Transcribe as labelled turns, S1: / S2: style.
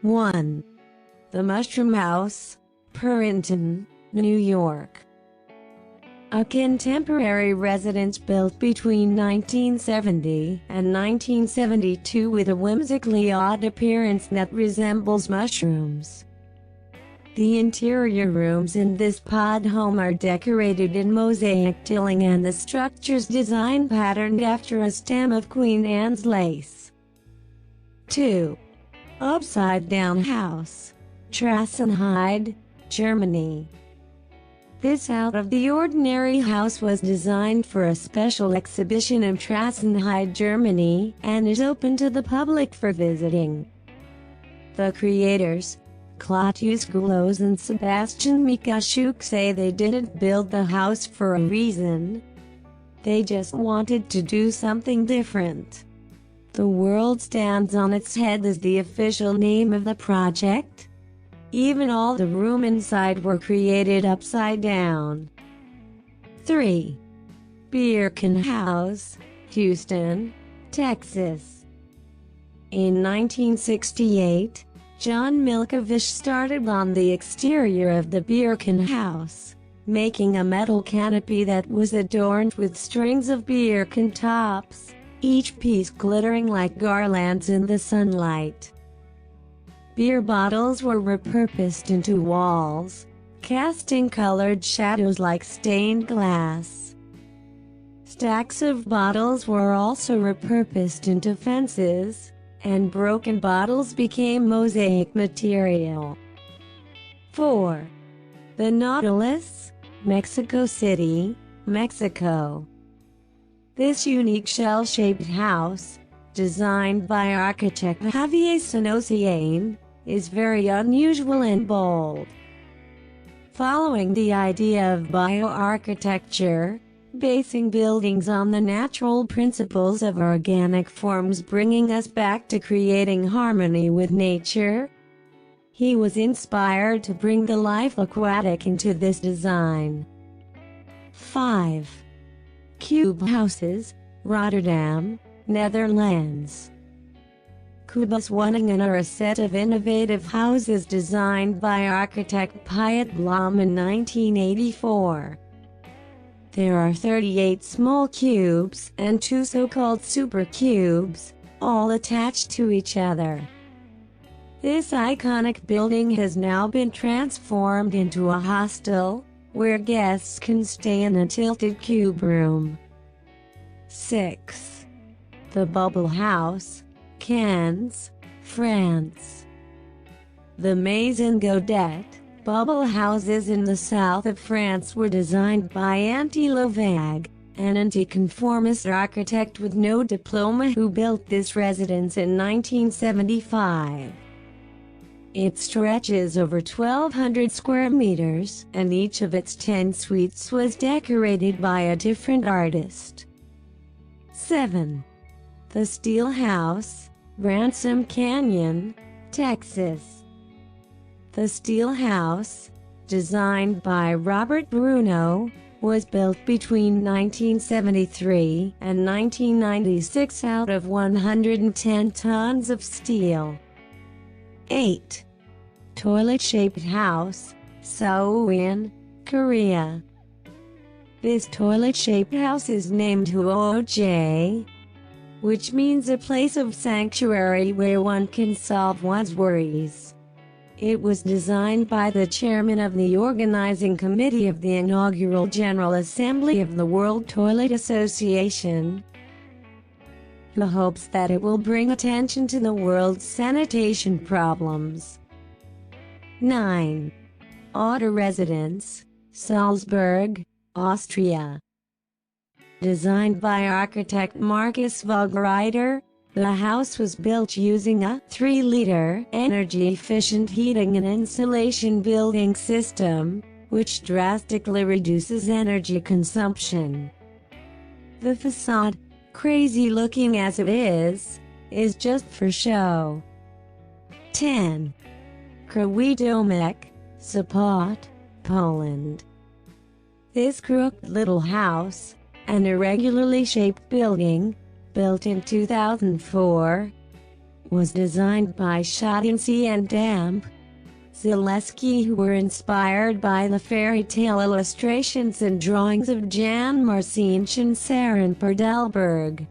S1: 1. The Mushroom House, Princeton, New York. A contemporary residence built between 1970 and 1972 with a whimsically odd appearance that resembles mushrooms. The interior rooms in this pod home are decorated in mosaic tiling and the structure's design patterned after a stem of Queen Anne's lace. 2. Upside Down House, Trassenheide, Germany. This out-of-the-ordinary house was designed for a special exhibition in Trassenheide, Germany, and is open to the public for visiting. The creators, Claudius Goulos and Sebastian Mikashuk, say they didn't build the house for a reason. They just wanted to do something different. The world stands on its head is the official name of the project. Even all the rooms inside were created upside down. 3. Birkin House, Houston, Texas. In 1968, John Milkovich started on the exterior of the Birkin House, making a metal canopy that was adorned with strings of Birkin tops, each piece glittering like garlands in the sunlight. Beer bottles were repurposed into walls, casting colored shadows like stained glass. Stacks of bottles were also repurposed into fences, and broken bottles became mosaic material. 4. The Nautilus, Mexico City, Mexico. This unique shell-shaped house, designed by architect Javier Senocian, is very unusual and bold. Following the idea of bioarchitecture, basing buildings on the natural principles of organic forms, bringing us back to creating harmony with nature, he was inspired to bring the life aquatic into this design. 5. Cube Houses, Rotterdam, Netherlands. Kubuswoningen are a set of innovative houses designed by architect Piet Blom in 1984. There are 38 small cubes and 2 so-called supercubes, all attached to each other. This iconic building has now been transformed into a hostel, where guests can stay in a tilted cube room. 6. The Bubble House, Cannes, France. The Maison Godet, bubble houses in the south of France were designed by Antti Lovag, an anti-conformist architect with no diploma who built this residence in 1975. It stretches over 1,200 square meters, and each of its 10 suites was decorated by a different artist. 7. The Steel House, Ransom Canyon, Texas. The Steel House, designed by Robert Bruno, was built between 1973 and 1996 out of 110 tons of steel. 8. Toilet-shaped house, Seoul, Korea. This toilet-shaped house is named Huoje, which means a place of sanctuary where one can solve one's worries. It was designed by the chairman of the organizing committee of the inaugural General Assembly of the World Toilet Association. He hopes that it will bring attention to the world's sanitation problems. 9. Auto Residence, Salzburg, Austria. Designed by architect Markus Vogreiter, the house was built using a 3-liter energy-efficient heating and insulation building system, which drastically reduces energy consumption. The facade, crazy looking as it is just for show. 10. Krawy Domek, Sopot, Poland. This crooked little house, an irregularly shaped building, built in 2004, was designed by Schottensie and Damp Zaleski, who were inspired by the fairy tale illustrations and drawings of Jan Marcinch and Saren Perdelberg.